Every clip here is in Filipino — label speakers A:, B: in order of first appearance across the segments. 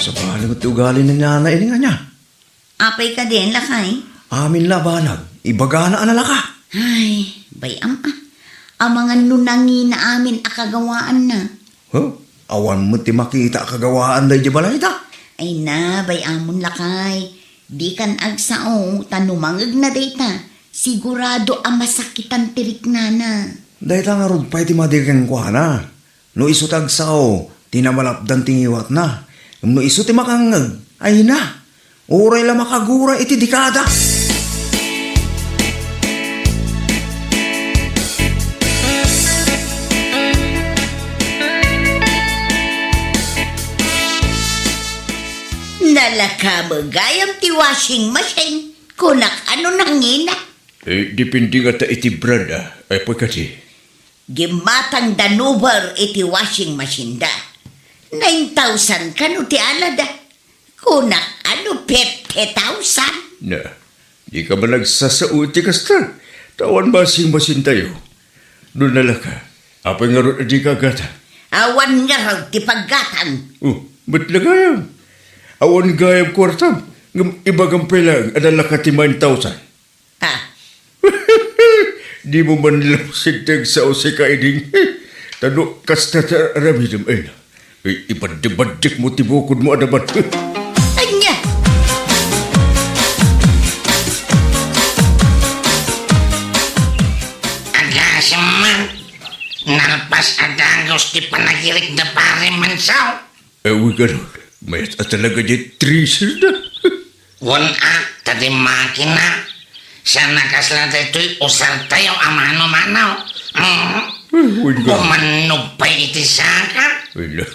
A: Sa bahalang iti ugali ng nanay nga niya.
B: Apay ka din, lakay.
A: Amin labanag, ibaga na analaka.
B: Ay, bayam ang mga nunangi na amin akagawaan na.
A: Huh? Awan mo ti makita kagawaan na di balay ta.
B: Ay na, bayamon lakay. Di kan agsao, tanumangag na dayta. Sigurado ang masakitan tirik na na.
A: Dahil nga rin pa iti madigang kwa na. No iso tagsao, tinamalapdan tingiwat na. No iso ti makangag, ay na. Oray la makagura iti dekada.
B: Nalakabagayam ti washing machine. Kunak ano nangina.
A: Depende nga ta iti brada. Ay po kasi.
B: Gimatang danubar iti washing machine da. 9,000 kanu ti alada. Kunak ano 50,000.
A: Na, di ka ba nagsasao ti kasta? Tawan basing masin tayo. Doon nalaka. Apay nga ron di ka gata.
B: Awan nga raw ti paggatang.
A: Ba't lagayam? Awan gayam kwartam. Ibagang pelang adalaka ti 9,000.
B: Ha?
A: Di mo man lapsit sa ose ka iding. Tano kasta ta ramidam ay na. Ipadibaddik mo tibukod mo adabat.
B: Anya?
C: Agasaman, nalpas adagos ti panagirik na pare mansaw.
A: Ewi ganun. Mayat at talaga di treasure na.
C: Wana, tadi makina. Siya nakaslata ito'y usal tayo amano-manaw. Kumanog pa iti saka.
A: Wala.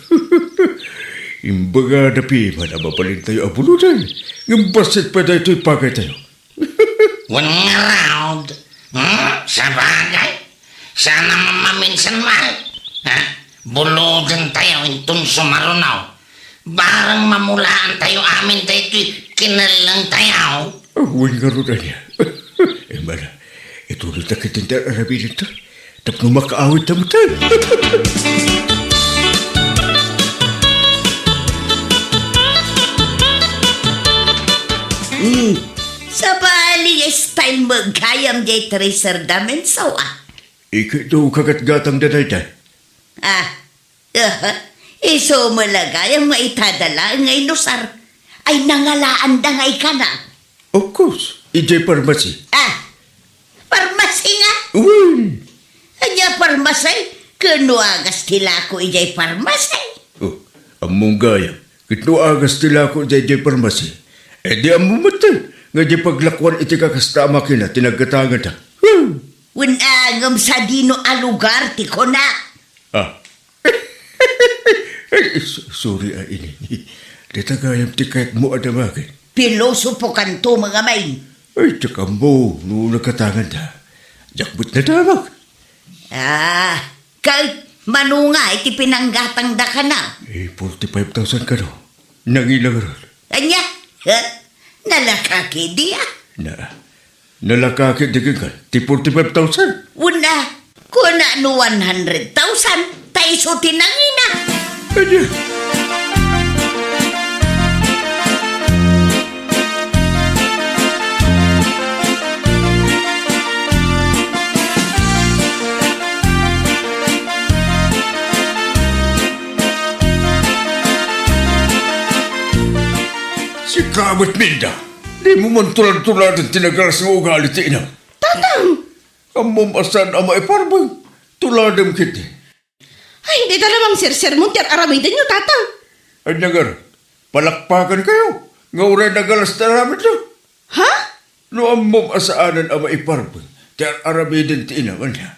A: Imbaga na pi, manabapalin tayo abulutan. Ngambasit pa na ito'y pagay tayo.
C: Wan nga raud. Sa bagay. Sana mamaminsan mahal. Buludan tayo intun sumarunaw. Barang mamulaan tayo amin tayo ito'y kinalang tayo.
A: Awan nga rin niya. Mana, ito rin takitinda arabin ito. Tapno makaawit na mutan.
B: Sa bali style magkayam jay tracer damen sawa.
A: Ikaw ito kagat-gatang dadaydan.
B: Iso malagayam nga itadala ngay nusar. Ay nangalaan da ngay ka na.
A: Of course, ijay pharmacy.
B: Parmasi nga.
A: Uy!
B: Anya parmasay. Kunuagas tila ko ijay parmasay.
A: Among gayam. Kitno agas tila ko ijay pharmacy. Di among matan. Nga di paglakwan iti kakasta makina, tinagatangan ta.
B: Unagam sa dino a lugar ti ko na.
A: Sorry ini. Dita gayam ti kahit mo adamagin.
B: Piloso po kanto mga main.
A: Ay, tsaka mo, noong nagkatangan ta. Jakbut na damag.
B: Kahit manunga iti pinanggatang da ka na.
A: 45,000 ka no. Nangilang ron.
B: Anya? Nalakaki diya.
A: Nalakakit di ka, ti 45,000.
B: Una, kuna no 100,000, taiso tinangina.
A: Anya? Si Kabot Minda, di mo man tulad-tulad at tinagalas ng ugali ti ina.
B: Tatang!
A: Amom asan ama iparbang, tuladam kiti.
D: Ay, hindi talamang sir mo tiyak aramidan nyo, tatang.
A: Ay nagar, palakpakan kayo. Nga uray nagalas na namin to.
D: Ha?
A: No amom asaanan ama iparbang, tiyak aramidin ti ina man niya.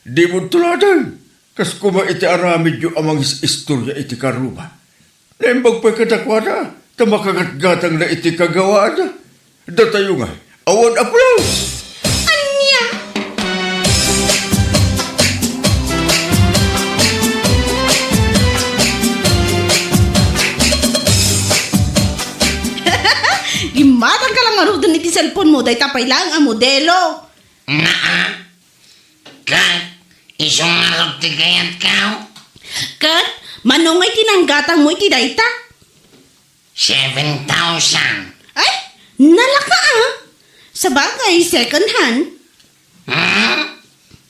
A: Di mo tuladan, kas kuma iti aramid yung amang istorya iti karuba. Naimbag pa'y kadakwada. Tamakagat-gatang na iti kagawaan na. Datayo nga, awan applause!
D: Anya? Gimatang ka lang marudan iti cellphone mo, day tapay lang ang modelo.
C: Kat, isong arot ti gayat kao.
D: Kat, manungay tinanggatang mo iti dayta.
C: 7,000.
D: Ay, nalaka ah. Sa bagay, second hand.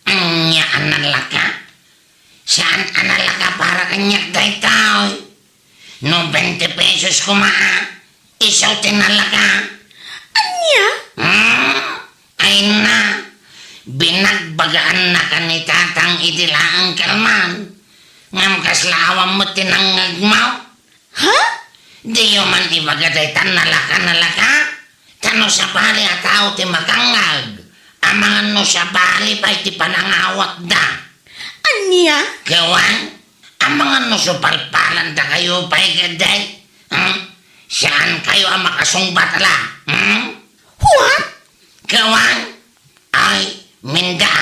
C: Anya analaka? Saan analaka para kanyak day tao? No 20 pesos kumaa. Isaw tinalaka.
D: Anya?
C: Ay na. Binagbagaan na ka ni tatang idilaang kalman. Ngam kaslawang mo tinangag mo.
D: Ha?
C: Di yo man ibagaday tan nalaka. Tano sa bali at tao ti makangag. Amangan no sa bali pa iti panangawat da.
D: Anya?
C: Kawan, amangan no sa palpalan da kayo pa igaday. Saan kayo ang makasungbat ala?
D: What?
C: Kawan, ay, minda.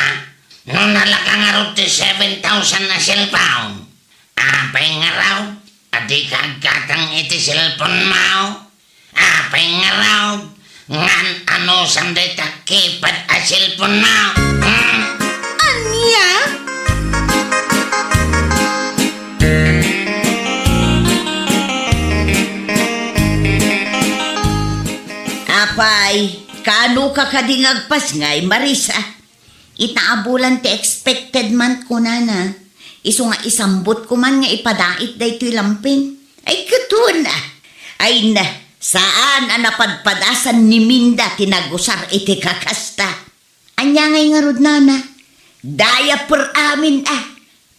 C: No nalaka nga raw ti 7,000 na cellphone. Apay nga raw. Adi kagkatang iti cellphone mo. Apay nga raw. Ngan ano sanday takipad a cellphone mo.
D: Anya?
B: Apay, kano ka kadingagpas ngay, Marisa? Itaabulan ti expected month ko na. Iso nga isambot ko man nga ipadait da ito'y lamping. Ay, katun na. Ay na, saan ang napadpadasan ni Minda tinagusar iti kakasta? Anya ngay nga rod nana. Daya per amin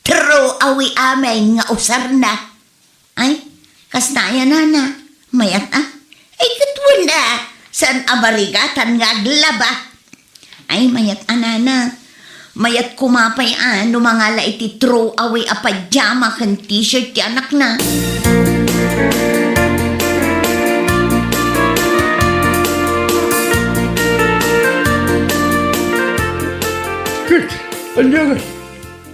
B: Tro awi amin nga usar na. Ay, kastaya nana. Mayat Ay, katun na. Saan abarigatan nga aglaba? Ay, mayat anana. Mayat kumapay numangala iti throw away a pajama kan t-shirt ti anak na.
A: Kit, anya nga.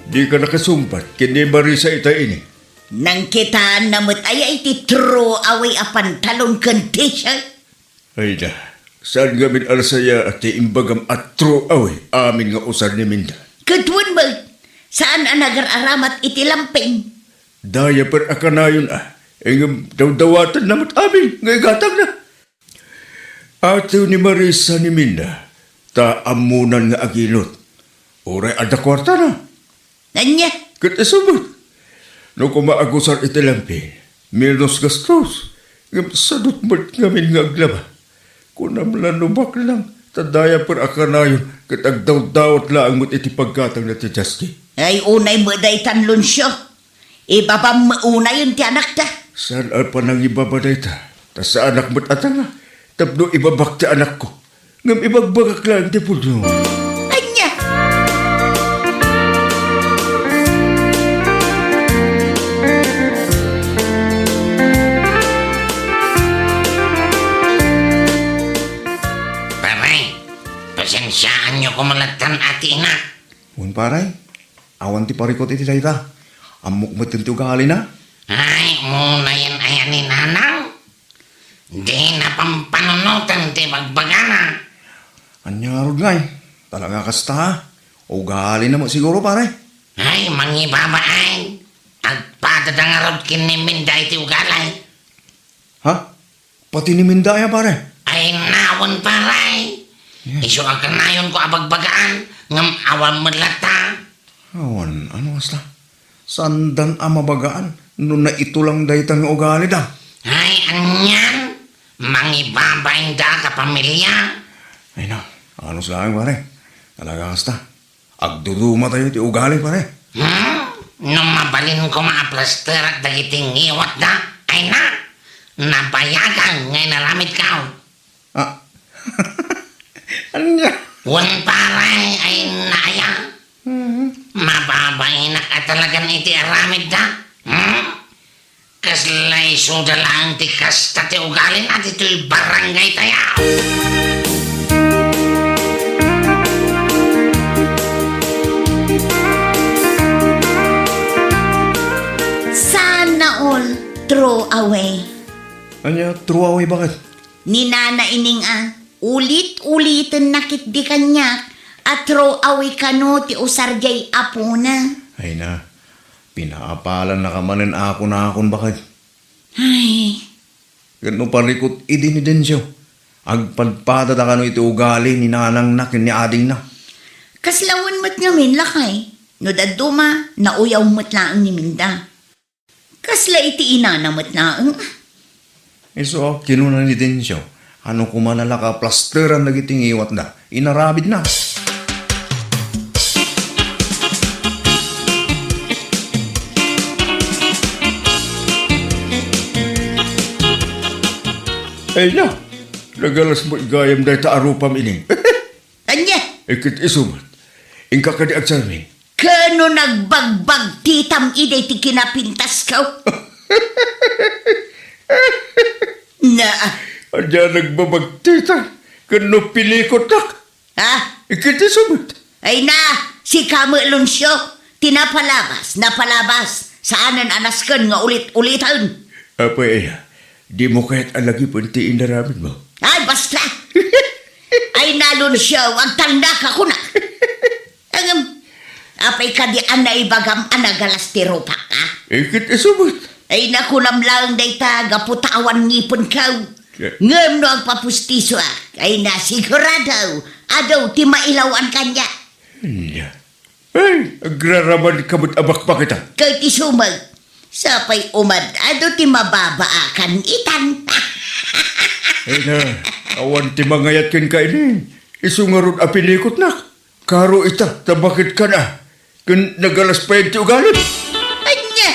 A: Di ka nakasumpat, kini Marisa ita ini.
B: Nang kitaan namot ay iti throw away a pantalon kan t-shirt.
A: Ay na, saan gamin alasaya at imbagam at throw away amin nga usar ni Minda.
B: Katwan ba? Saan ang nagar-aramat iti lamping?
A: Daya per akanayon engam daw-dawatan namot amin, nga igatag na. Ate ni Marisa ni Minda, taamunan nga aginot. Oray ada kwarta na.
B: Anya?
A: Kat isubot. No kumaagusar iti lamping, menos gastos. Ngam sadot mat ngamin nga aglaba. Kunam lanubak lang, tadaya per akanayon, kat agdaw-dawat lang mo't iti pagkatang na ti Jaski.
B: Ay unay mo day tanlunsyo. Iba pa mauna yun ti anak ta.
A: Saan pa nang ibabaday ta? Ta sa anak mo't atanga, tapno ibabak ti anak ko. Ngam ibagbagak lang ti puno.
B: Anya?
C: Paray, pasensyaan nyo kumalatan ati ina.
E: Un paray, awan ti parikot iti dayta. Amok mo tinti ugali na.
C: Ay, muna yan ayan ni nanang. Di na pampanunutan ti bagbagana.
E: Anyarod ngay, talaga kasta ha. Ugali na mo siguro paray.
C: Ay, mangibabain. Agpadadang kiniminda iti ugalay.
E: Ha? Pati ni Mindaya pare.
C: Ay, nawon paray. Iso aganayon ko abagbagaan. Ngam awan mo lata.
E: Awan, ano asla? Sandan amabagaan, no na ito lang dayta nga ugali da.
C: Ay, anyan. Mangibabain da ka pamilya.
E: Ay na, ano sila pare? Talaga kasta. Agduduma tayo ti ugali pare.
C: Nung mabalin ko maaplaster at dagiting iwat da, ay na. Nabayagan ngay nalamit ka.
E: Ah, anya?
C: Wan paray ay naya. Mababain at talagang iti aramid da. Kaslay suda lang ti kasta ti ugalin at ito'y barangay tayaw.
B: Sana all throw away.
E: Anya, true away bakit?
B: Ni nana ining ulit-ulitin nakit di kanyak at throw away kano ti usar jay apo na.
E: Ay na, pinaapalan na kamanin ako na akon bakit?
B: Ay,
E: Ganun parikot idin ni Densyo. Agpadpada da kano iti ugali ni nanang na ni ading na.
B: Kaslawan mo't ngamin lakay. No daduma, nauyaw mo't laang ni Minda. Kasla iti ina na mo't laang.
E: So, kinuna ni Densyo. Ano kumanala ka plasteran nagiting iwat na. Inarabid na.
A: Ay na, nagalas mo igayam dahi ta arupam ini.
B: Anya,
A: Ikit isumat, ingka ka di agsamin.
B: kano nagbagbag titam iday ti kinapintas ka? Na,
A: Adya nagbabagtita, kano pilikot nak.
B: ha?
A: Ikit isumat.
B: Ay na, si Kamo Lunsyo, napalabas, saanan anaskan nga ulit-ulitan.
A: Apa iya, di mo kahit alagi puntiin na ramin mo.
B: Ay, basta! Ay, nalunsyo, ang tanda ka ko na. Apay ka di na ibagam anagalas ti rupa ka.
A: Ikit isumat.
B: Ay, nakunam lang dayta, gaputawan ngipon ka. Ngam no ang papustiso ay nasigurado, adaw ti mailawan kanya.
A: Nya. Ay, agraraman kamot abak pa kita.
B: Kay ti sumag, sapay umad, adaw ti mababaakan itan.
A: Ay na, awan ti mangayat ken ka ini. Isungarod a pilikot nak. Karo ita, tabakit ka na. Kun nagalas pa yung ti ugalit.
B: Anya!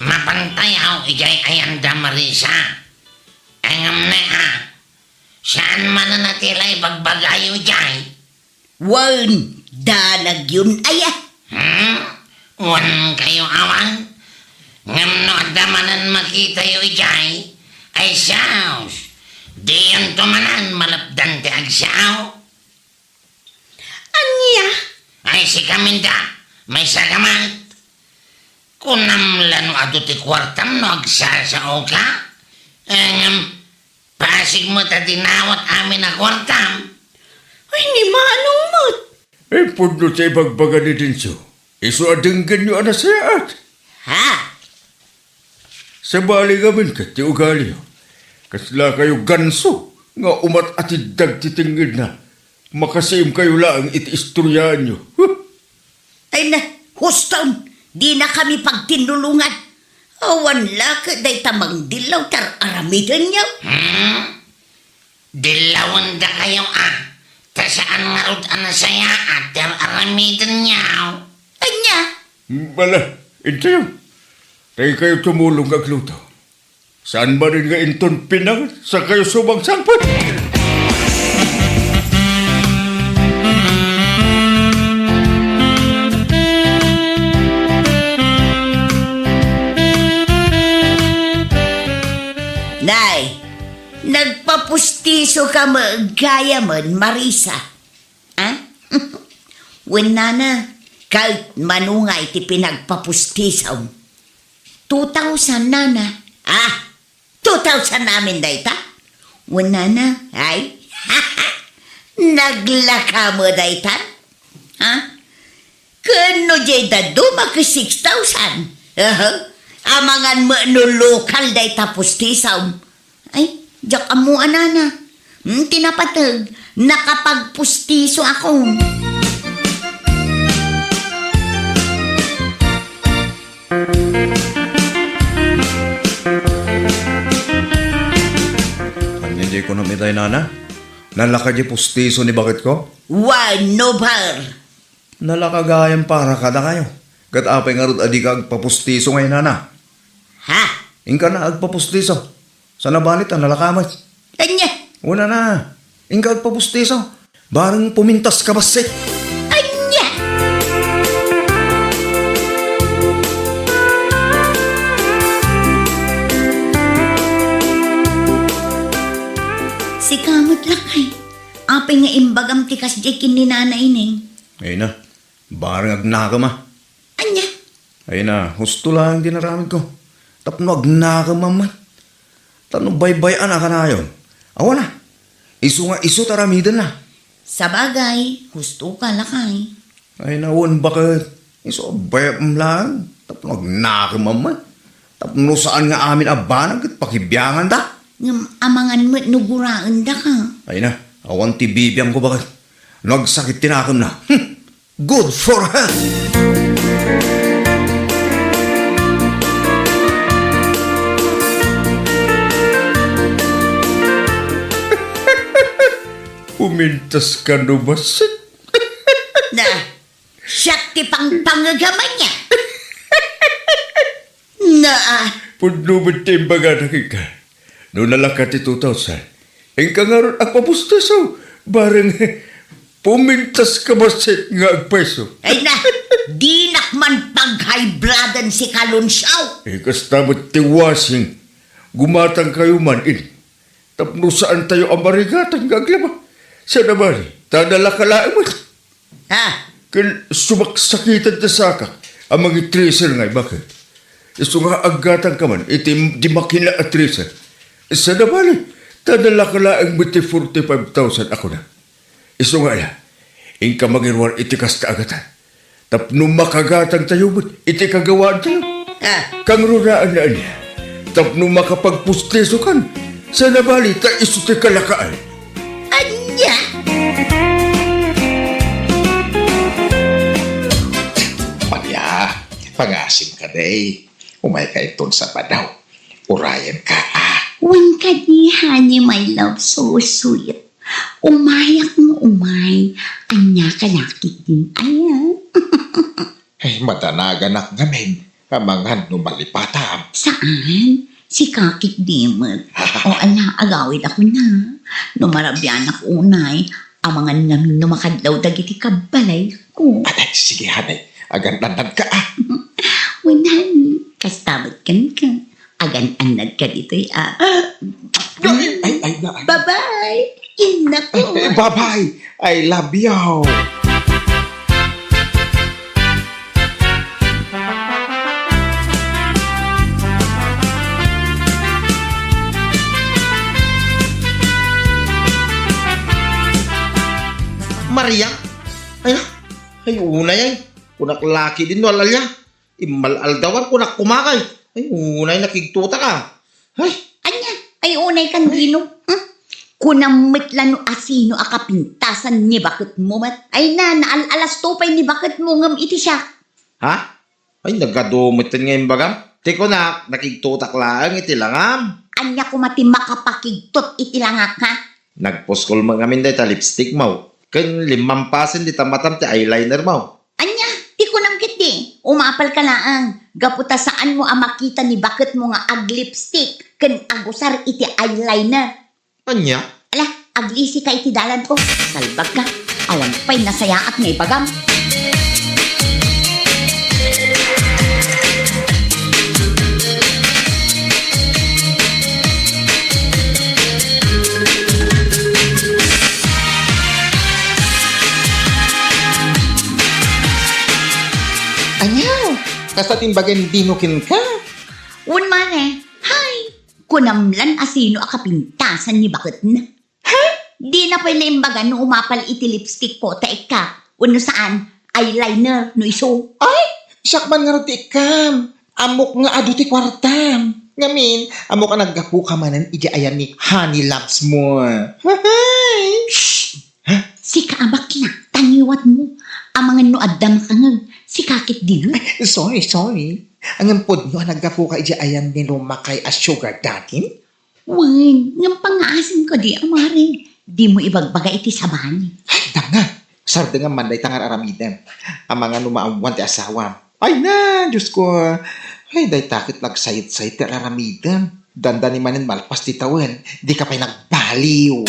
C: Mapantayaw, ijay ayanda Marisa. Angam na saan man na natilay bagbagayo jay?
B: Wan, danag yun aya.
C: Wan kayo awan? Ngam no adamanan makita yu ijay? Ay saos. Di yung tumanan malapdan ti agsaw.
D: Anya?
C: Ay si Kaminda, may sagamat. Kunam lano ado ti kwartam no agsasao ka? Pasig mo ta dinawat amin na kwartam.
D: Ay, ni manong mo't.
A: Ay, pudno sa ibagbaga ni Dinso. Iso adenggan nyo anasayaat.
B: Ha?
A: Sa bali gamin ka, ti ugali. Kasla kayo ganso, nga umat atidag titingid na. Makasim kayo lang iti istoryaan nyo.
B: Ay na, huston, di na kami pagtinulungan. Awan laka, day tamang dilaw tar aramidan niyo.
C: Dilawan da kayo Tasaan nga rod anasaya at aramidan niyaw.
B: Anya,
A: Bala, intayo. Tayo kayo tumulong agluto. Saan ba rin nga inton pinang sa kayo subang sangpot?
B: Nay, nagpapustiso ka gaya man, Marisa. Ha? Wala na, kahit manungay ti pinagpapustisaw. 2,000 na. 2,000 namin dayta? Wala na, ay? Naglaka mo dayta? Ha? Kano jay daduma ka 6,000? Amangan mo no lokal dayta pustisaw. Ay, jak amo anana. Tinapatag, nakapagpustiso ako.
E: Hindi ko namitay nana. Nalaka di pustiso ni bakit ko?
B: No bar.
E: Nalakagayang para kada kayo. Kat apay nga rod adi ka agpapustiso ngayon nana.
B: Ha?
E: Ingka na agpapustiso. Sa nabalit ang nalakamay.
B: Anya?
E: Wala na. Ingka agpapustiso. Barang pumintas ka basi.
B: Anya? Si kamot lakay. Apay nga imbagam tikas di kininanay ning.
E: Ay na. Barang agnaka ma.
B: Anya?
E: Ay na. Husto lang dinaramid ko. Tapno agnaka mamat. Tanong baybay anak ka na yun. Awa na. Isu nga isu taramidan na.
B: Sa bagay, gusto ka lakay.
E: Ay nawon bakit? Iso bayam lang. Tapos nagnakimam. Tapos saan nga amin abanag at pakibiyangan da?
B: Ngam amangan mo nuguraan da ka.
E: Ay na, awan ti bibiyang ko bakit? Nagsakit tinakam na. Good for her!
A: Pumintas ka numasit.
B: Na, siyak ti pang pangagaman niya. Na,
A: Punlubad timbaga na ka. Noon nalakat ti 2000. Ang kangaroon ang papustaso. Barang pumintas ka masit nga agpeso.
B: ay na, di nakman pag-hybradan si Kalunsaw.
A: Kastamot ti wasing. Gumatang kayo man in. Tapno saan tayo ang marigatan gaglaba. Sa naman, tadala ka lang mo.
B: Ha?
A: Kan sumaksakitan ta sakak. Ang mga tracer nga bakit? Iso nga agatan ka man, iti di makina at tracer. Sa naman, tadala ka lang mo ti 45,000 ako na. Iso nga ya, ing ka magirwan iti kasta agatan. Tapno makagatang tayo mo, iti kagawaan tayo.
B: Ha?
A: Kang ruraan na niya. Tapno makapagpustiso kan. Sa nabali, ta iso ti kalakaan.
B: Anya?
F: Maria, pangasim ka day. Umay ka itong sa padaw. Urayan ka
B: Wan ka ni honey, my love, so sweet. Umayak mo umay. Anya ka nakit din. Aya.
F: Ay, matanagan ngamin. Kamangan numalipatam.
B: Saan? Si Kakit Dimot. O ala, agawid ako na. Numarabyan ako unay. Amangan namin numakadlaw dagiti kabalay ko.
F: Aday, sige hanay. Agan-anad ka
B: Wanan, kastamad kan ka. Agan-anad ka dito'y
F: Ay, na.
B: Bye-bye! Ina ko.
F: Bye-bye. I love you. Maria? Ay, una yan. Kunak laki din walalya. Imalaldawan kunak kumakay. Ay, unay nakigtuta ka. Ay,
B: Anya, ay unay kan dino. Kunamit lano asino akapintasan ni bakit mo mat. Ay na, naalalas topay ni bakit mo ngam iti siya.
F: ha? Ay, nagadumitin ngayon bagam. Tiko na, nakigtutak lang iti langam.
B: Anya ko mati makapakigtot iti langak ha.
F: Nagposkol mga amin dahil ta lipstick mo. Kan limampasin di tamatam ti eyeliner mo.
B: Anya, di ko nang kiti. Umapal ka laang. Gaputa saan mo ang makita ni bakit mo nga ag lipstick. Kan agusar iti eyeliner.
F: Anya?
B: Ala, aglisi ka iti dalan ko. Salbag ka. Awan pa'y nasaya at ngay bagam.
F: Anya? Kasta timbagan dinukin ka?
B: Un man hay, kunamlan asino akapintasan ni bakit na. Ha? Di na pala imbaga no umapal iti lipstick ko ta ika. Uno saan, eyeliner no iso.
F: Ay! Sakman nga ti ikam. Amok nga adu ti kwartam. Ngamin, amok ka naggapu ka manan iji ayan ni Honey Loves mo. Hay!
B: Si kaabak na, taniwat mo. Amangan no adam ka nga, si kakit din.
F: Sorry. Ang pod no naggapu ka iji ayan ni lumakay as sugar datin?
B: Wan, ngam pangaasin ko di amari. Di mo ibagbaga iti sabahan.
F: Ay, nga. Sarda nga manday tangar aramidan. Ang mga numaawan ti asawa. Ay na, Diyos ko. Ay, day takit nagsayit-sayit ti aramidan. Danda ni manin malpas ti tawan. Di ka pa'y nagbaliw.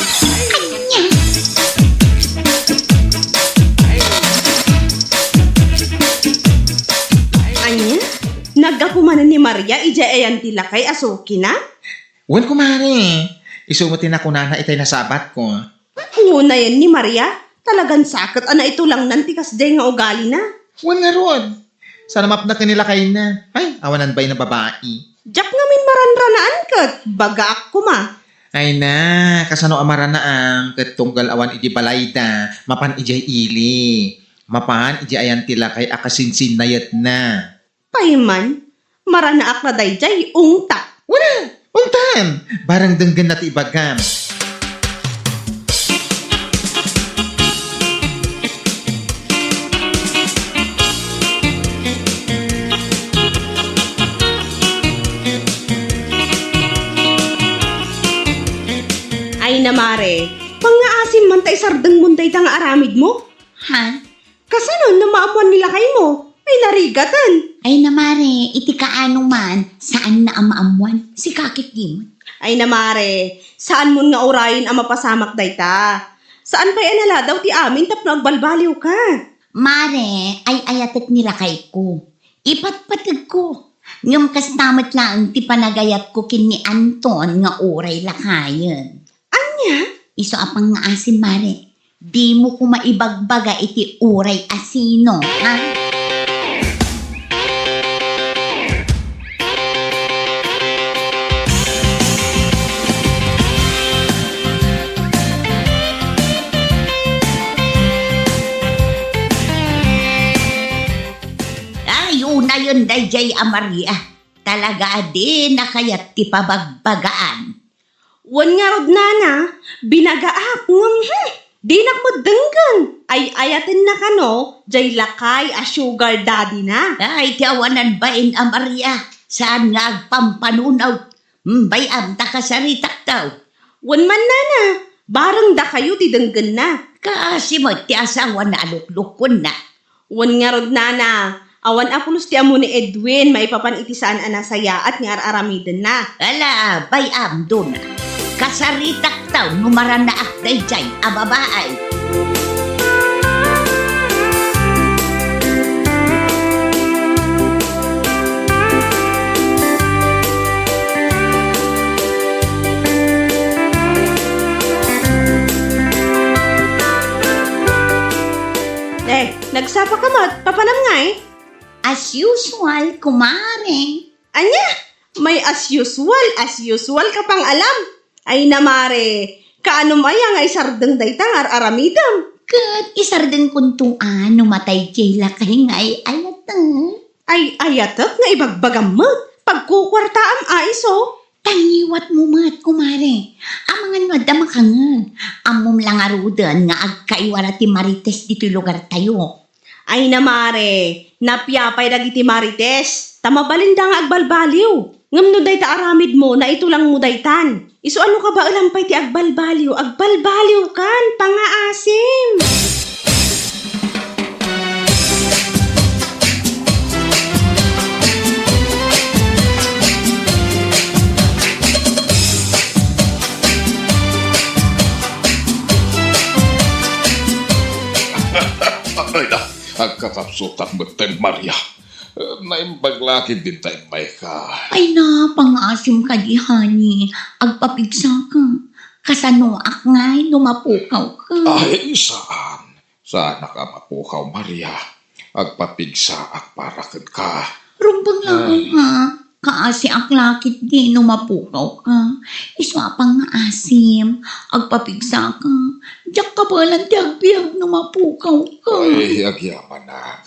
D: Anya? Nagkapumanan ni Maria, ija ayan tila kay Asuki na?
F: Wan kumari. Isumutin ako na itay nasabat ko.
D: Nguna yan ni Maria, talagang sakit. Ana ito lang nantikas day nga ugali na.
F: Wan nga ron. Sana mapnak nila kayo na. Ay, awanan ba'y na babae?
D: Jack ngamin maranranaan kat, bagaak ko ma.
F: Ay na, kasano amara na ang katunggal awan iti balayda, mapan ijay ili. Mapan ijay ayan tila kay akasinsin nayat na.
D: Payman, maranaak na dayjay, ungta.
F: Wala, untan, barang denggan na ti ibagam.
D: Ay na mare, pangaasim man tay sardeng munday ta nga aramid mo.
B: Ha?
D: Kasanon na maamuan nila kay mo, ay narigatan.
B: Ay namare, iti kaano man, saan na amaamuan? Si kakit di mo.
D: Ay na mare, saan mo nga orayin ang mapasamak dayta? Saan pa'y anala daw ti amin tapno agbalbaliw ka?
B: Mare, ay ayatek nila kay ko. Ipatpatag ko. Ngam kastamat lang ti panagayat ko kin ni Anton nga oray lakayan.
D: Anya?
B: Iso apang nga asin mare. Di mo ko maibagbaga iti oray asino, ha? Ay, una yun, Dayjay Amaria. Talaga din na kaya't ti pabagbagaan.
D: Wan nga rod nana, binagaak ngam di nakmadenggan. Ay ayatin na kano, jay lakay a sugar daddy na.
B: Ay, tiawanan ba in Amaria? Saan nga agpampanunaw? Bayam, takasaritak daw.
D: Wan man nana, barang da kayo ti denggan na.
B: Kasi mo, ti asawa na aluklukon na.
D: Wan nga rod nana, awan apulos ti amo ni Edwin, maipapan iti saan anasaya at nga aramiden na.
B: Ala, bayam doon. Kasaritak daw, numaran na akday dyan, ababaay.
D: Nagsapa ka mat, papanam nga eh.
B: As usual, kumare.
D: Anya, may as usual ka pang alam. Ay namare, kaano maya nga isardeng daytang aramidam.
B: Kat isardeng kuntuan, numatay kay lakay nga ay ayatang.
D: Ay ayatak nga ibagbagam mo, pagkukwartaam aiso.
B: Tangiwat mo mat, kumare. Amangan mo da makangag. Amom lang arudan nga agkaiwara ti Marites dito lugar tayo.
D: Ay namare, napyapay dagiti Marites. Tamabalinda nga agbalbaliw. Ngam no day ta aramid mo na ito lang mo daytan. Iso ano ka ba alampay ti agbalbaliw? Agbalbaliw kan, pangaasim.
G: Ay na, agkakapsutak mo tayo, Maria. Naimbaglakid din tayo, Maika.
B: Ay na, pangasim ka di, honey. Agpapigsa ka. Kasano ak ngay, lumapukaw ka.
G: Ay, saan? Saan ka mapukaw, Maria? Agpapigsa ak parakad ka.
B: Rumbang lang ha. Kaasi ak lakit di, lumapukaw ka. Iswa pang nga asim. Agpapigsa ka. Diyak ka palang tiyag-biyag, lumapukaw ka.
G: Ay, agyaman na.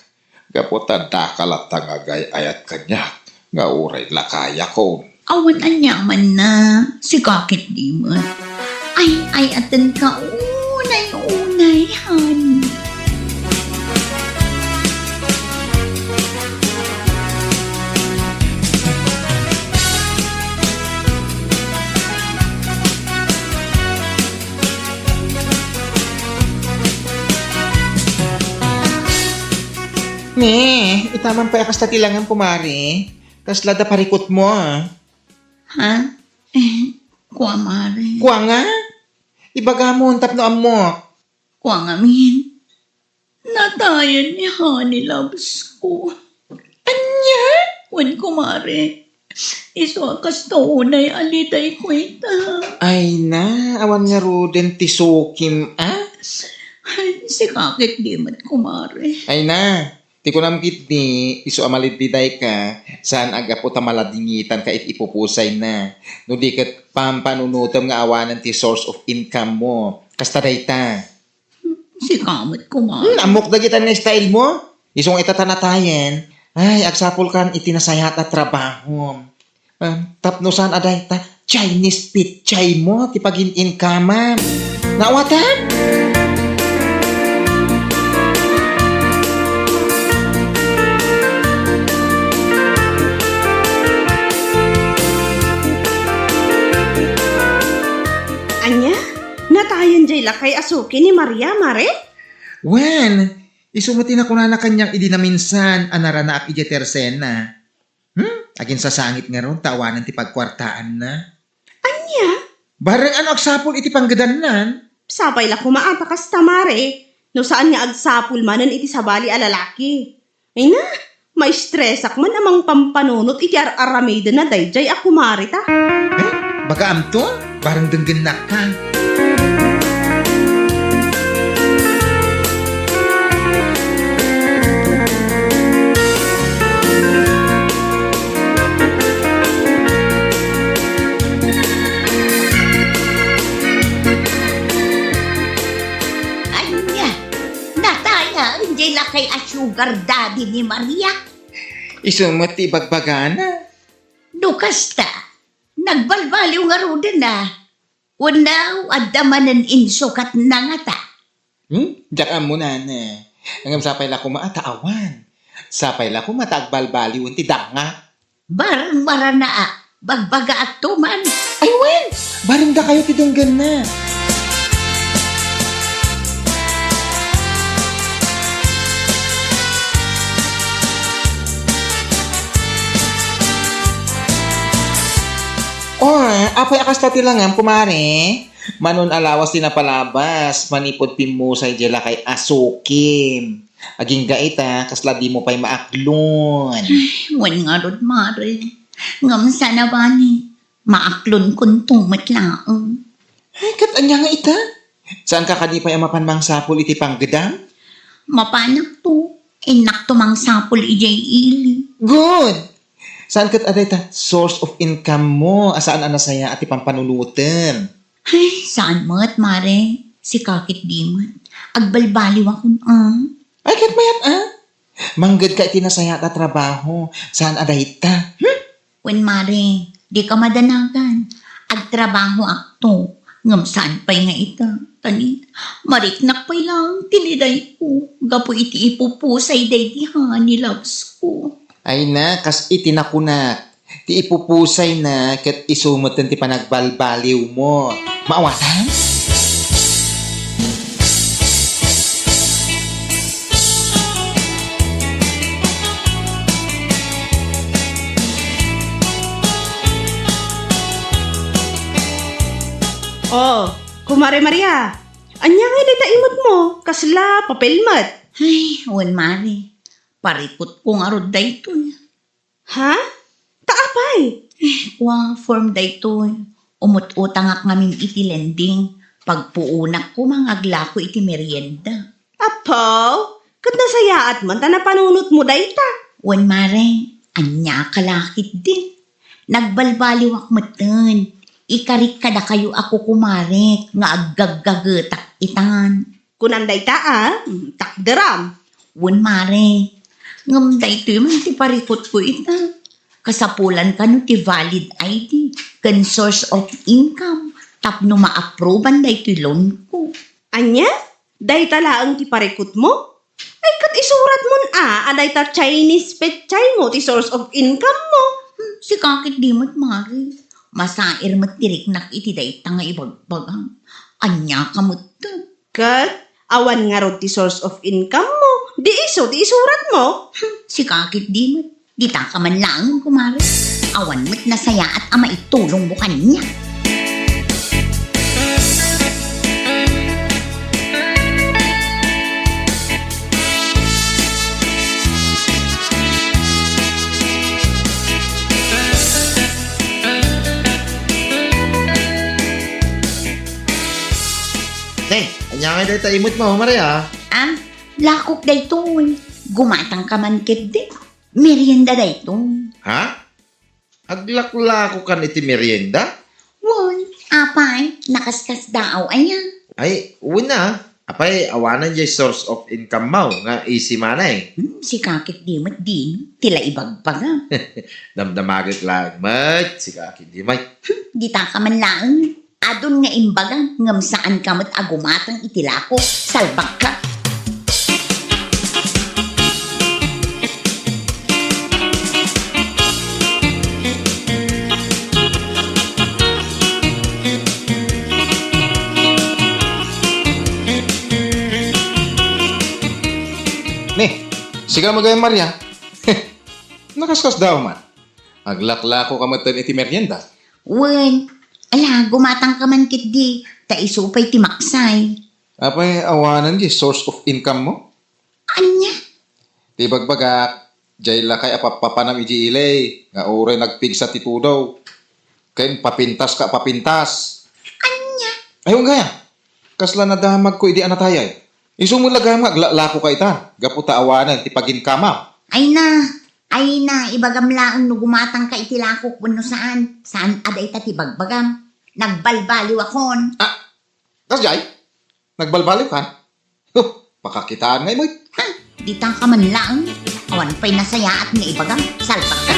G: Kaputan dakalatang agay ayat kanya. Nga uray lakaya ko.
B: Awan anyaman na. Si kakit di mo. Ay atan ka. Unay, honey.
F: Ne, itaman pa yakas tatilangan pumari. Tas lada parikot mo ah.
B: Ha? Kuwa mare.
F: Kuha nga. Ibaga mo, tapno mo.
B: Kuwa nga min. Natayan ni honey loves ko. Anya? Wan ko mare. Iso akas taunay alitay kwenta.
F: Ay na, awan nga ruden tisukim ah.
B: Ay, si kakit di mat kumare.
F: Ay na, ti ko namkit ni iso amalit diday ka, saan aga po tamaladingitan ka it ipupusay na. No di kat pampanunutom nga awanan ti source of income mo. Kasta dayta.
B: Si kamot ko, Mare.
F: Amok dagitan nga style mo. Isong itatanatayen, ay, agsapol kan itinasayat at trabaho. Tapnosan aday ta, Chinese pit chay mo, ti pagin-income. Nawatan?
D: Anya? Natayan jay lakay asuki ni Maria, Mare?
F: Wen, isumati na ko na kanyang idinaminsan, anara na ak ijetersena. Agin sa sangit nga ron, tawanan ti pagkwartaan na.
D: Anya?
F: Barang ano agsapol iti panggedanan.
D: Sapay la kumaata kasta, Mare. No saan nga agsapul manan iti sabali a lalaki. Ay na, may stressak man amang pampanunot iti aramida na dayjay ako, Mare ta.
F: Baga amto, barang denggenak ka.
B: Anya, nataya, hindi lakay a sugar daddy ni Maria.
F: Isumati bagbagana.
B: Dukasta, nagbalbaliw nga roda na. Unaw, adamanan insukat na nga ta.
F: Diyan mo na na. Hanggang sapay la kumaataawan. Sapay la kumatagbalbaliw ti danga.
B: Barang marana bagbaga at tuman.
F: Ay, wen! Barang da kayo ti denggan na. Apay akas ta tilangam, kumare. Manon alawas tinapalabas, manipod pimusay jela kay asukim. Aging gaita, kasla di mo pa'y maaklon.
B: Wan nga rod, Mare. Ngam sana ba ni maaklon kung tumat laang.
F: Ay, kat anya nga ita? Saan ka kadi pa'y amapanmang sapul iti panggedam?
B: Mapanak to. Inak to mang sapol ijay ili.
F: Good! Saan kat aday ta? Source of income mo. Asaan anasaya at ipampanulutan?
B: Ay, saan mo't, Mare? Si kakit di man. Agbalbaliw akong
F: Ay, kat mayat Manggad ka itinasaya at trabaho. Saan aday ta?
B: Wen, Mare, di ka madanagan. Agtrabaho akto. Ngam saan pa'y nga ita. Tani, mariknak pa'y lang. Tiliday ko. Gapo iti ipupusay day diha ni loves ko.
F: Ay na, kas itinakunak. Ti ipupusay na, kat isumutan ti panagbalbaliw mo. Maawatan?
D: Oh, kumare Maria. Anya nga dita imot mo, kasla papelmat.
B: Ay, wen, Mare. Paripot ko nga rod day to.
D: Ha? Taapay.
B: Wa, form day to. Umut-utang ak ngamin iti lending. Pagpuunak ko mangagla ko iti merienda.
D: Apaw, kat nasayaat man ta napanunot mo dayta.
B: Wen, Mare, anya kalakit din. Nagbalbaliw ak matan. Ikarit kada kayo ako kumare nga aggaggagetak itan.
D: Kunan dayta takderam.
B: Wen, Mare, ngam dayto man ti parikot ko ita. Kasapulan ka no ti valid ID, kan source of income, tapno ma-approvean dayto loan ko.
D: Anya? Dayta laang ti parikot mo? Ay kat isurat mon aday ta Chinese pet chay mo ti source of income mo.
B: Si kakit di mo't, Mare. Masair matirik nak iti dayta nga ibagbagang. Anya kamot ta.
D: Kat awan nga rod ti source of income mo. Di iso ti isurat mo.
B: Si kakit di mo't. Di ta ka man lang, kumare. Awan mo't nasaya at ama itulong mo kanya.
F: Anya nga dayta imot mo, Maria.
B: Lakok dayto. Gumatang ka man kit di. Merienda dayto.
F: Ha? Aglakla ko kan iti merienda?
B: Won, apay, nakaskas daw ayan.
F: Ay, una, apay, awanan dyan source of income mo, nga easy man eh.
B: Si kakit di mat din, tila ibagbaga.
F: Damdamagit lang, mat, si Kaki, di may.
B: Di ta ka man lang. Adon nga imbaga, ngam saan ka mat agumatang itilako, salbak ka.
F: Nih, siga magay Maria. Nakaskas daw man. Aglaklako ka matan iti merienda.
B: Wen, ala, gumatang ka man kit di, ta isupay ti maksay.
F: Apay, awanan di source of income mo.
B: Anya?
F: Di bagbagak, jay lakay apapapanam iji ilay, nga ure nagpig sa titudaw. Kain papintas ka papintas.
B: Anya?
F: Ayun gaya, kasla na damag ko idi anatayay. Isumulaga maglako ka itan, gaputa awanan ti pagin kama.
B: Ay na, ibagamlaang no gumatang ka itilako kuno saan. Saan aday ta ti bagbagam? Nagbalbaliw akon.
F: Tas jay, nagbalbaliw ka. Pakakitaan ngay mo.
B: Ha? Di tang ka man lang. Awan pa'y nasaya at nga ibagam. Salpak ka.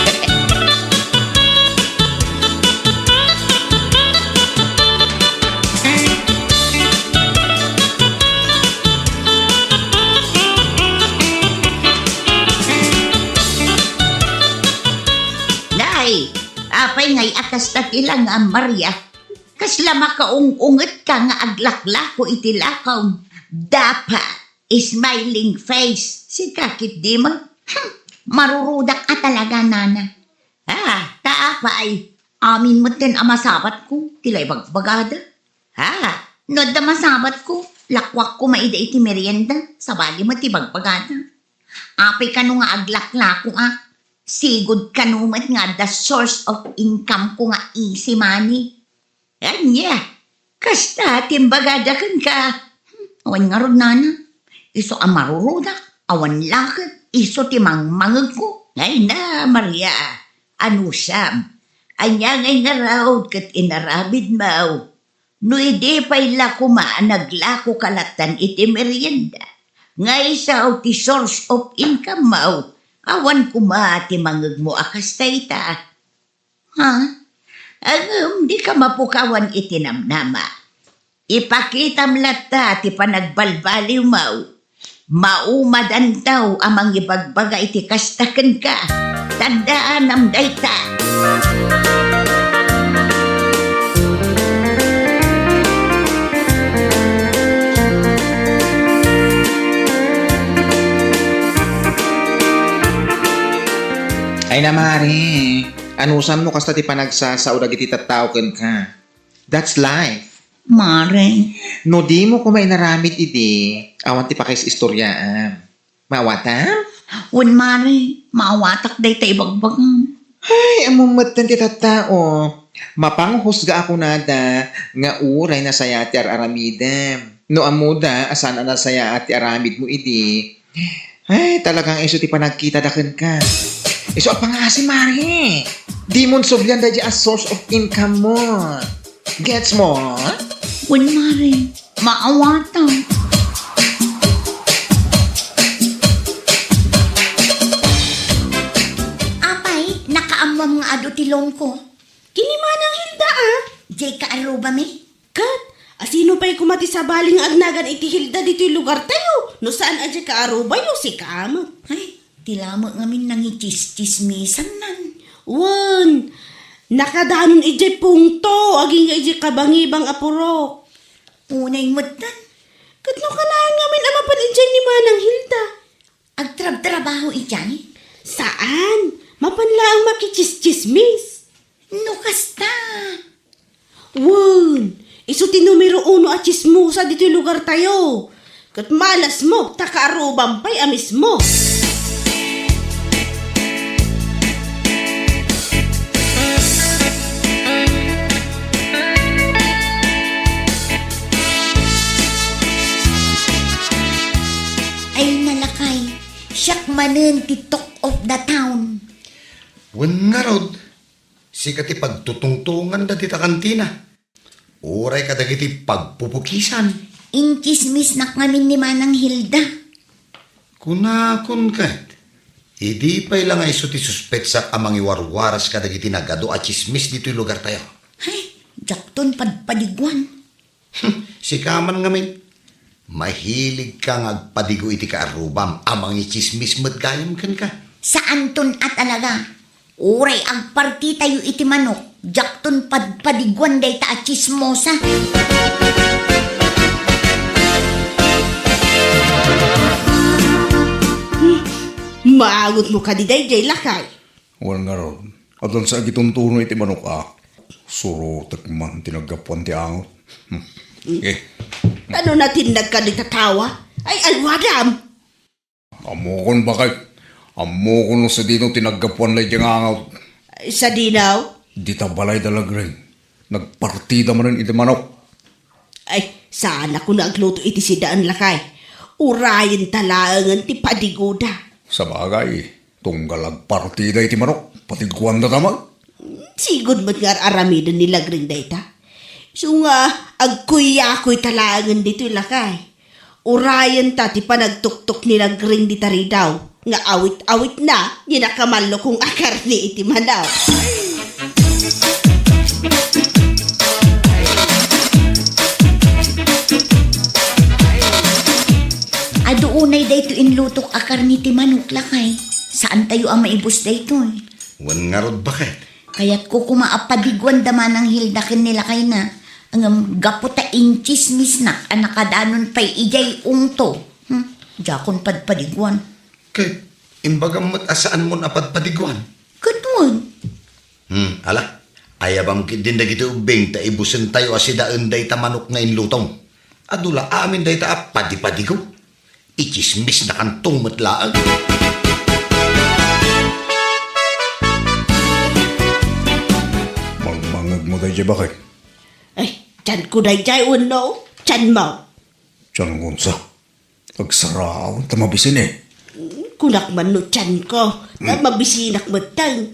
B: Nay, apay ngay akas ta tilang ang Maria. Kasla makaung-unget ka nga aglaklako itilakaw. Dapat smiling face. Si kakit di mo. Marurudak ka talaga, nana. Kaapay. Amin mo tin amasabat ko. Tilay bagbagada. Nod na masabat ko. Lakwak ko maida iti merienda. Sabali mo ti bagbagada. Apay ka no nga aglaklako sigud kanumat nga the source of income ko nga easy money. Anya, kasta timbagada kan ka. Awan nga rod nana. Iso ang marurudak, awan lakad, iso timang mangag ko. Ngay na, Maria, ano siyam? Anya ngay nga raw kat inarabid mau. No ide pa'y lakuma naglako kalatan iti merienda. Ngay sa ti source of income mau. Awan kumati mangag mo akas tayta. Di ka mapukawan itinamnama. Ipakitam lata ti panagbalbaliw mau. Maumadan daw amang ibagbaga iti kastakan ka. Tandaan am dayta.
F: Ay na mari, anusan mo kasta ti panagsasaw dagiti tattawken ka. That's life.
B: Mare,
F: No di mo ko may naramit idi, awan ti pakis istoryaan. Mawata?
B: wan mare, maawatak day ta ibagbagang.
F: Ay, among matan ti tattao. Mapanghusga ako nada, nga uray na saya ti aramidem. No amuda, asan na saya ti aramid mo idi. Ay, talagang iso ti panagkita daken ka. Iso apa nga si Mari? Di mo soblyan da a source of income mo. Gets mo?
B: Wan mare, maawatan. Apay, nakaamam nga ado tilon ko.
D: Kinimanang Hilda
B: Jay kaaruba mi?
D: Kat, asino pa'y kumati sa baling agnagan iti Hilda dito'y lugar tayo? No saan adya ka arubayo si kamot?
B: Ay, tilamo ngamin nang itis-tismisan nan.
D: Wan, nakadanon ijay pungto, aging ijay kabangibang apurok.
B: Unay mutan,
D: Katno kalahan ngamin amapan ijay ni Manang Hilda.
B: agtrab-trabaho ijay.
D: Saan? Mapanlaang makichischismis.
B: No kasta.
D: Wan, iso ti numero 1 at chismusa dito'y lugar tayo. Kat malas mo, takaarubang pa'y amis mo.
B: Ay nalakay, siyak manen ti talk of the town.
E: Wan nga rod,
H: Sikati pagtutungtungan dati ta kantina. Uray ka dagiti pagpupukisan.
B: Inchismis na ngamin ni Manang Hilda.
H: Kunakon kat. Idi pa'y lang ay suti suspet sa amang iwarwaras ka dagiti nagado at chismis dito'y lugar tayo.
B: Ay, jakton padpadigwan.
H: Si Kaman ngamin. Mahilig kang agpadigo iti kaarubam amang ichismis mo't gayam kan ka.
B: Saan ton at alaga? Uray ang parti tayo iti manok. Jakton padpadigwan day ta at chismosa.
D: Maagot mo ka di day lakay.
E: Wala nga ron. At lang sa gituntuno iti manok Suro takman tinagapuan ti angot.
D: Ano natin nagkalitatawa? Ay, alwadam!
E: Amokon bakit? Amokon no sa dino tinagapuan lay diyang angot.
D: Ay, sa dinaw?
E: Di tabalay dalag rin. Nagpartida man rin iti manok.
D: Ay, sana ko nagluto iti sidaan lakay. Urayan talangan ti padigoda.
E: Sa bagay, tunggal agpartida iti manok. Patiguan na tamag.
D: Sigod mo't nga aramidan nila gring dayta. So nga, agkuya-kuy talangan dito lakay. Urayan ta ti panagtuktok nila gring ditari daw. Nga awit-awit na, yinakamalo kong akar ni iti manaw.
B: Aduunay dayto inlutok akar ni ti manok lakay. Saan tayo ang maibus dayto eh?
H: Wan nga rod bakit?
B: Kaya't ko kumaapadigwan da Manang Hilda ken nila kay na. Ang gaputa inchismis na anakadanon pa'y ijay ungto. Jakon padpadigwan.
H: Kay, imbagam mo't asaan mo napadpadiguan.
B: Katun.
H: Ala, ayabam din dagiti ubing ta ibusin tayo asidaan day ta manok nga inlutong. Adula amin day ta padi-padigo. Ichismis na kantong matlaag.
E: Magmangag mo tayo bakit?
D: Ay, tiyan ko day uno. Tiyan mo.
E: Diyan ngunsa. Agsaraw, tamabisin eh.
D: Kunak man no tiyan ko. Na mabisinak mo tang.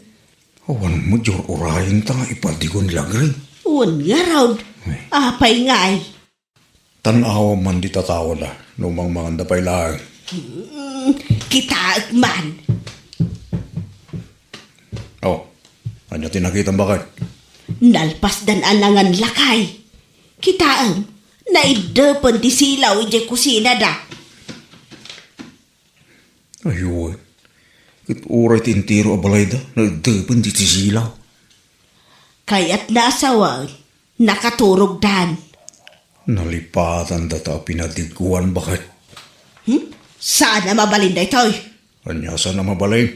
E: Awan mo, Jor, orayin ta nga ipadigon lagring.
D: Uwan nga raw. Apay nga ay.
E: Tanawa man di tatawa na, numang mga dapay lang.
D: Kita man.
E: Oh, ano tinakita bakit?
D: Nalpas dan anangan lakay. Kita naidepan di silaw ije kusina da.
E: Ayun. Kit uray tintiro abalay da, nagdapan di tisilaw.
D: Kaya't nasawa, nakaturog dan.
E: Nalipatan data pinatiguan bakit?
D: Sana mabalinday toy.
E: Anyasa na mabalay?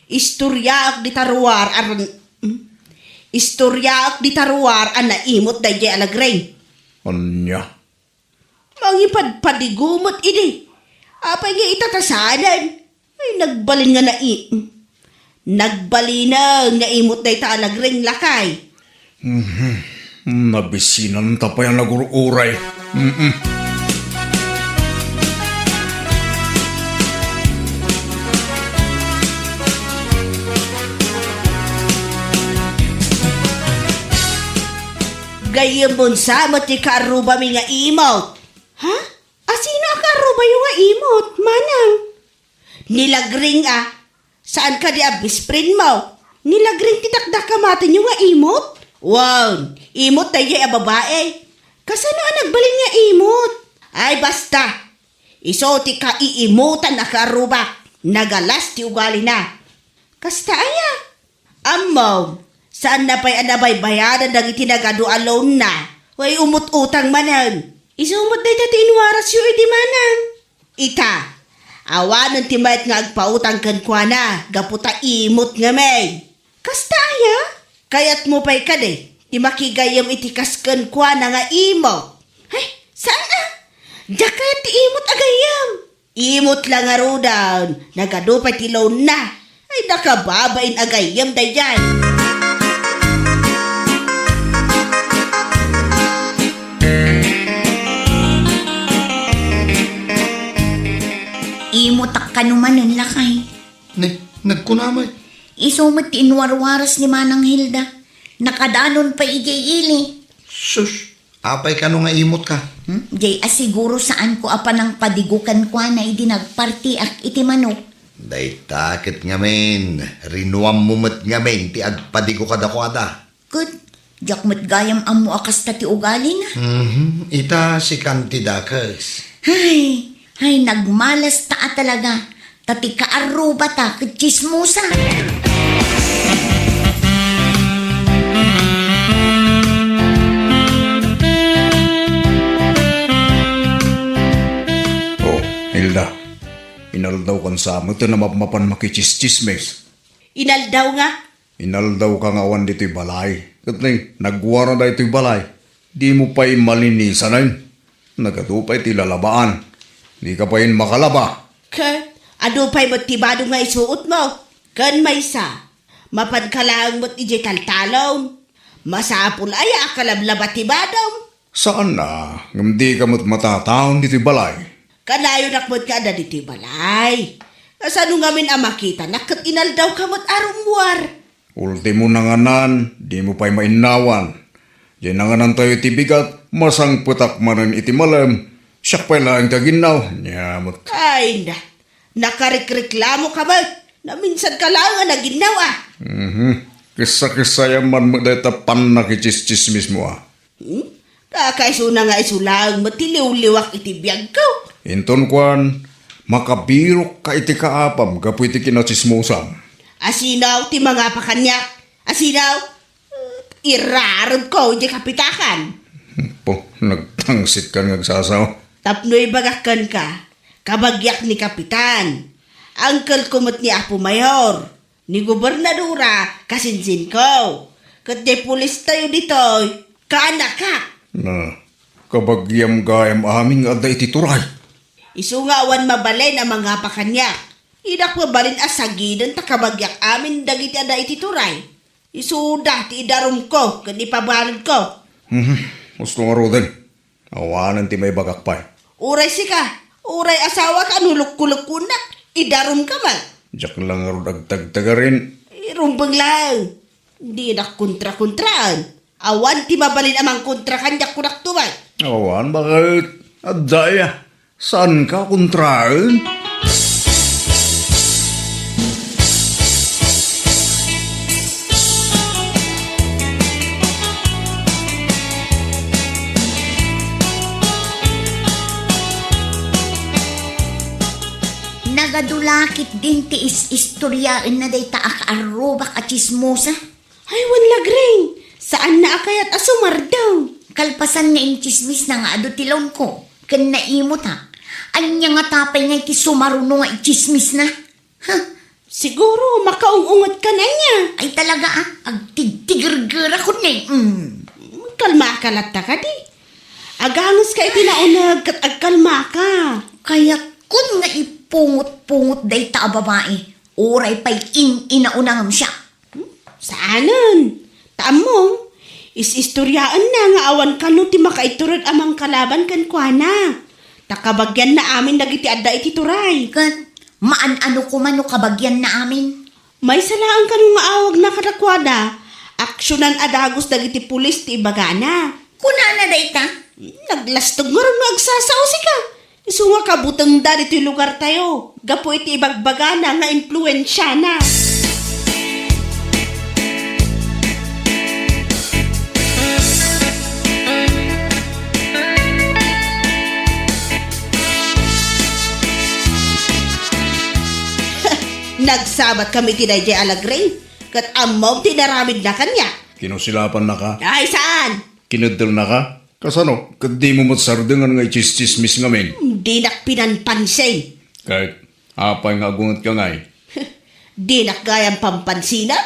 D: Istoryaak di taruar aron... Istoryaak di taruar ang naimot day jay alagrain.
E: Anya?
D: Mangipadpadigumot ini. Apay nga itatasanan. Ay nagbalin nga Nagbalin na naimot day ta alagrain lakay.
E: Nabisinan tapay ang nagururay.
D: Gayamon sa mati karuba mi nga imot. Ha? Asino ang karuba yung nga imot, manang? Nilagring Saan ka di abisprin mo? Nilagring titakdakamatin yung nga imot? Wow, imot tayo yung babae. Kasano ang nagbalin nga imot? Ay basta, isoti ka iimutan na karuba. Nagalas ti ugali na. Kasta aya. Amaw, saan na pa'y anabay bayaran ng itinagado alone na? Way umut-utang manan. Isumot na ito inwaras yung di manang. Ita, awanan ti mayat nga agpautang kan kwa na. Gaputa imot nga may. Kasta aya? Kayat mo pa'y kade. Ti makigayam itikas kan kwa na nga imot. Ay, saan Diya kayat ti imot agayam. Imot lang nga rodan. Nagado pa'y ti loan na. Ay nakababain agayam dayan.
B: Imutak ka numanan lakay.
H: Nagkunamay.
B: Isumot ti inwarwaras ni Manang Hilda. Nakadanon pa ijay ili.
H: Sus, apay ka no nga imot ka.
B: Jay asiguro saan ko apa ng padigukan ko na idi nagparti ak iti manok.
H: Day takit nga men, rinuam mumot nga men, ti agpadi ko kada ko ada.
B: Good. Jak mo't gayam amo akas tati ugali na.
H: Ita si Kantidakas.
B: Ay, nagmalas taa talaga. Tati kaaruba ta, kachismusa.
E: Oh, Hilda. Inaldaw kan sa mo. Ito na mapan makichischismes.
D: Inaldaw nga.
E: Inaldaw ka nga awan dito'y balay. Katning, nagwara da ito'y balay. Di mo pa malinisan na yun. Nagatupay ti lalabaan. Di ka pa yun makalaba.
D: Kat, ano pa'y matibado nga isuot mo? Kan may sa. Mapadkalaang mo't ijay taltalong. Masapul ay akalablaba tibadong.
E: Saan na? Ngam di ka mo't matataon dito'y balay.
D: Kanayo nakmot ka na dito'y balay. Asano nga min amakita nakat inaldaw ka mo't arumwar.
E: Ultimo na nga nan, di mo pa'y mainawan. Diyan na nga nan tayo tibigat, masang putak manan iti malam. Siyak pa'y lang kaginaw. Nyamot.
D: Ay na, nakarikreklamo ka ba? Na minsan ka lang nga naginaw ah.
E: Kisa-kisa yaman mo dahil tapan na kichischismis mo ah.
D: Kakaiso na nga iso lang matiliw-liwak iti biyag ko.
E: Inton kwan, makabirok ka iti kaapam, kapo iti kinachismusam.
D: Asinaw ti mga pakanyak. Asinaw, irarab ko di kapitakan.
E: Po, nagtangsit ka nagsasaw.
D: Tapnoy bagakan ka, kabagyak ni kapitan. Angkel kumot ni Apo Mayor, ni gobernadora, kasinsin ko. Kat di pulis tayo ditoy, kaanak ka.
E: Na, kabagyam gayam aming ada iti turay.
D: Isungawan mabalay na mga pakanyak. Idak mabalin asagidan takabagyak amin dagiti ada iti turay. Isuda ti idarum ko, kan ipabalad ko.
E: Gusto nga roden. Awanan ti may bagakpay.
D: Uray sika, uray asawa ka, nuluk-kuluk na, idarum ka man.
E: Diyak lang nga dagtagtaga rin.
D: Irumbang lang. Di na kontra-kontraan. Awan ti mabalin amang kontra kanyak kunak tumay.
E: Awan, bakit? Adaya, saan ka kontraan?
B: Nagadulakit din ti istoryaan na day taak arubak at chismosa.
D: Ay, wanlag rin. Saan na akayat asumardaw?
B: Kalpasan nga yung chismis na nga ado tilon ko. Kan naimot ha. Anya nga tapay nga iti sumaruno nga chismis na. Ha?
D: Siguro makaungungot ka na niya.
B: Ay talaga agtigtigir-gira ko na
D: Kalma ka latta ka di. Agangos ka itinaunag kat agkalma ka.
B: Kaya kun nga ipungot-pungot day ta babae, oray pa'y inaunangam siya.
D: Saanan? Taamong, isistoryaan na nga awan ka no ti makaiturod amang kalaban kan kuana. Takabagyan na amin dagiti adda iti turay.
B: Kan, maan-ano kumano kabagyan na amin.
D: May salaan ka nung maawag na kadakwada. Aksyonan adagos dagiti pulis ti ibagana.
B: Kunana day ta?
D: Naglastog nga rin agsasaw ka. Isunga kabutang da dito yung lugar tayo. Gapo iti ibagbagana nga impluensya na. Nagsabat kami tinay Alagray. Kat amaw tinaramid na kanya.
E: Kinusilapan na ka?
D: Ay, saan?
E: Kinadal na ka? Kasano? Kadi mo matsardangan nga ichis-chismis ngamin.
D: Di nak pinanpansin.
E: Kahit apay nga agungat ka ngay.
D: Di nak gayang pampansinan.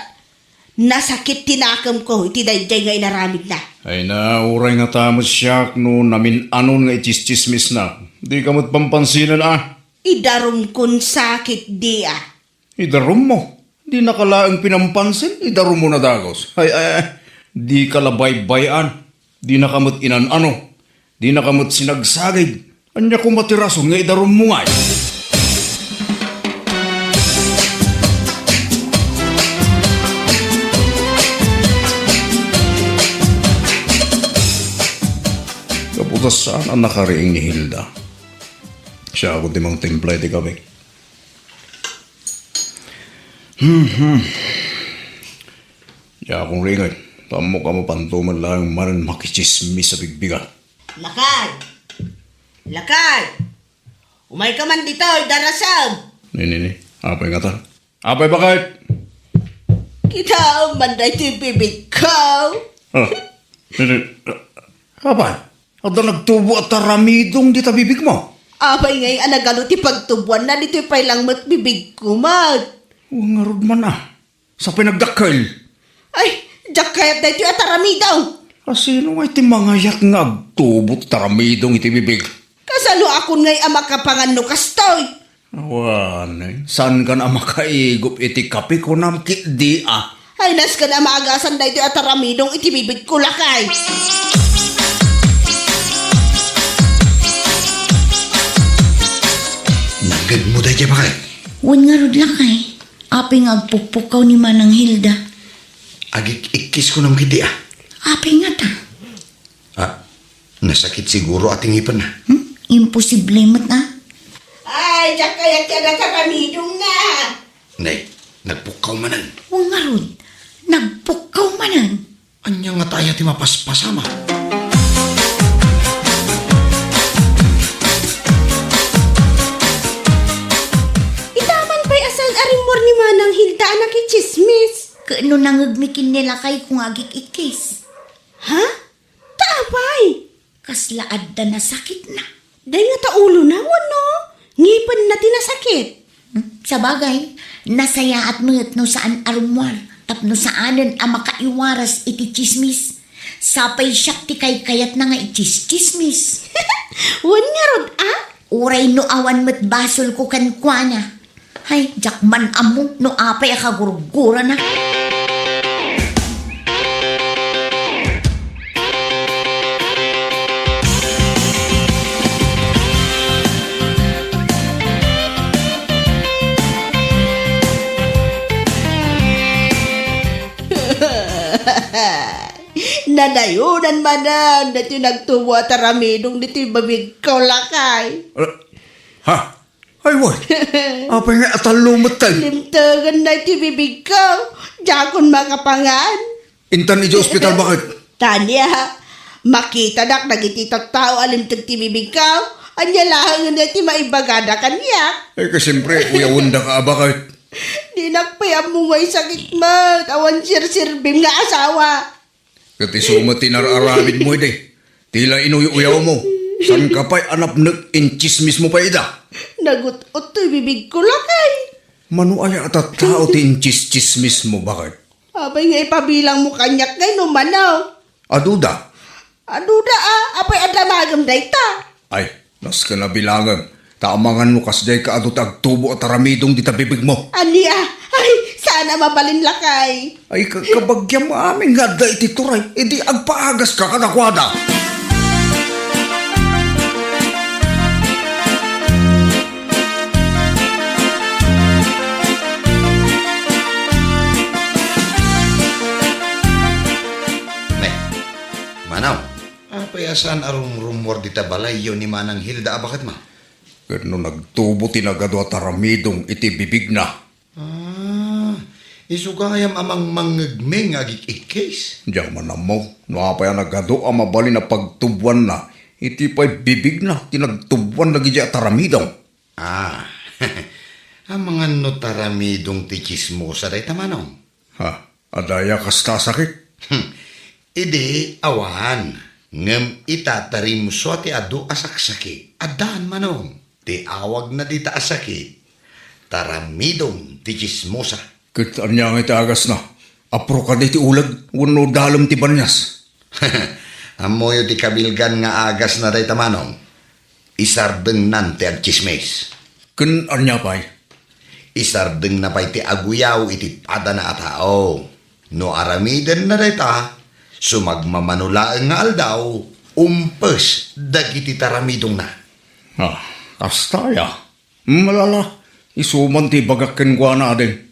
D: Nasakit tinakam ko, itidayday nga inaramid na.
E: Ay na, uray nga tamos siyak no namin anon nga ichis-chismis na. Di ka mo't pampansinan ah.
D: Idarum kun sakit di ah.
E: Idarum mo. Di nakalaang pinampansin. Idarum mo na dagos. Ay. Di ka labay-bayan. Di nakamot inan-ano. Di nakamot sinagsagid. Anya ko matiraso nga idarum mo ngay. tas saan ang nakariing ni Hilda? Siya ako timang timplay di kami. Ya akong ringay. Tamo ka mo pantuman lang maran makichismis sa bigbigan.
D: Lakay! Lakay! Umay ka man dito, darasam!
E: Ni. Apay nga tal? Apay ba kahit?
D: Kita man dahil ito bibig ko.
E: Ni. Apay? At nagtubo at taramidong di ta bibig mo?
D: Abay ngay anagalo ti pagtubuan na dito pa'y lang mat bibig ko, mat.
E: Huwag nga rod man Sa pinagdakal.
D: Ay, jak kayat na ito at aramidaw.
E: Sino nga iti mga yak nga agtubo at taramidong iti bibig?
D: Kasalo akon ngay ama kapangan no kastoy.
E: Awan, saan ka na makaigop iti kape ko namkit di
D: Ay, nas ka na maagasan na ito at aramidong itibibig ko lakay.
H: Nagad mo dahi ba kay?
B: Wan nga rod lakay. Aping agpukpukaw ni Manang Hilda.
H: Agik ikis ko ng kidi
B: Aping nga ta.
H: Nasakit siguro ating ipan na.
B: Imposible mat na.
D: Ay, jak kayat ka na karamidong na.
H: Nay, nagpukaw manan.
B: Wan nga rod. Nagpukaw manan.
H: Anya nga tayo ti mapaspasama.
D: Itaman pa'y asan arimor ni Manang Hilda anak chismis.
B: Kaano nangagmikin nila kay kung agik ikis.
D: Ha? Taapay.
B: Kaslaad na sakit na.
D: Dahil nga taulo na, wano? Ngipan na tinasakit.
B: Sa bagay, nasaya at mga no saan arumwar. Tapno saanan ang makaiwaras iti chismis. Sapay siyak ti kay kayat na nga ichis-chismis.
D: Wan nga rod,
B: Uray no awan met basol ko kankwana. Hay, jakman amo no apay akagurugura na.
D: Nadayunan manan, dati nagtuwa taramidong dito babig ko lakay.
E: Ha? Ay, wait. Apay nga atalumot tayo.
D: Limtagan na iti bibig ko. Jakon makapangan.
E: Intan iti ospital bakit?
D: Tanya, makita dak nagititat tao alimtag ti bibig ko. Anya lang na iti maibagada kanya.
E: Kasi siyempre, uyawunda ka bakit?
D: Di nakpayam mo ngay sakit mat. Awan sir-sirbim nga asawa.
E: Kati sumati nararamid mo ide. Tila inuyaw mo. San ka pa'y anapnag inchismis mo pa ida?
D: Nagut-ut to'y bibig ko lakay.
E: Mano ay atat tao ti inchismismis mo bakit?
D: Abay nga ipabilang mo kanyak ngay no manaw.
E: Aduda?
D: Aduda apay adamagam dayta.
E: Ay, nas ka na bilangan. Taamangan mo kasday ka adot agtubo at aramidong di tabibig mo.
D: Aniya, ay sana mabalin lakay.
E: Ay, kabagyam mo aming nga da iti turay. E di agpaagas ka kanakwada.
H: Manaw, apayasaan arong rumor di tabalay yun ni Manang Hilda bakit ma?
E: Kano nagtubo tinagado at aramidong iti bibig na.
H: Isugayam amang mangagmeng agik ikis.
E: Diyan man mo, nuapay ang nagado ang mabali na pagtubuan na, iti pa'y bibig na, tinagtubuan lagi dyan at aramidong.
H: Ang mga notaramidong tikismosa day tamanong.
E: Ha, adaya kasta sakit.
H: Idi awan, ngem itatarim so ti adu asaksaki, adaan manong, ti awag na di taasaki, taramidong tikismosa.
E: Kitaan niya nga itagas na. Apro ka di ti ulag, wano dalom ti banyas.
H: Amoyo ti kabilgan nga agas na day tamanong. Isardeng nante ag chismes.
E: Kitaan niya pa'y.
H: Isardeng na pa'y ti aguyaw iti pada na atao. No aramiden na day ta, sumagmamanulaang nga aldaw, umpes dagiti taramidong na.
E: Kastaya. Malala, isuman ti bagakken kwa na din.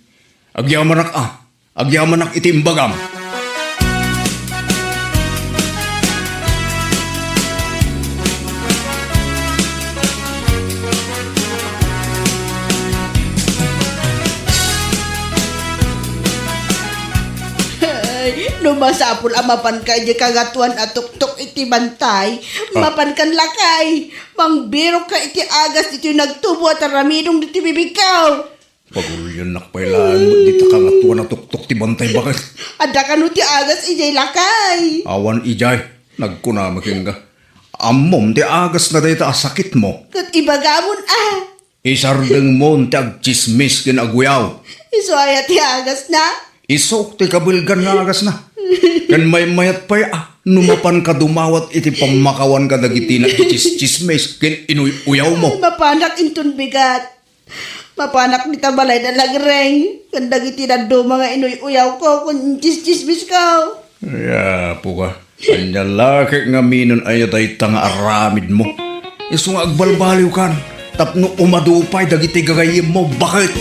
E: Agyamanak itimbagam.
D: Numasapol amapan ka di kagatuan at tuktok iti bantay. Mapan kan lakay. Mangbiro ka iti agas iti nagtubo at aramidong iti bibikaw.
E: Pagulyan nakpailaan mo, di ta nga tuwa na tuktok ti bantay bakit?
D: Ada ka no ti agas ijay lakay.
E: Awan ijay, nagkunamaking ka. Amom, ti agas na dayta asakit mo.
D: Kat ibagamon
E: Isardeng mo, ti agchismis kin agyaw.
D: Iso ay ti agas na.
E: Isok, ti kabilgan nga agas na. Kan may mayat pa numapan ka dumawat iti pamakawan ka dagiti na ichis-chismis kin inuyaw mo.
D: Mapanak intun bigat. Mapanak ni tabalay na lagreng. Kandag iti na do mga inuy-uyaw ko kung chis-chismis ka.
E: Ya, puka. Kanya laki nga minon ay dayta nga aramid mo. Iso nga agbalbaliw kan. Tapno umadupay dagiti gagayim mo. Bakit?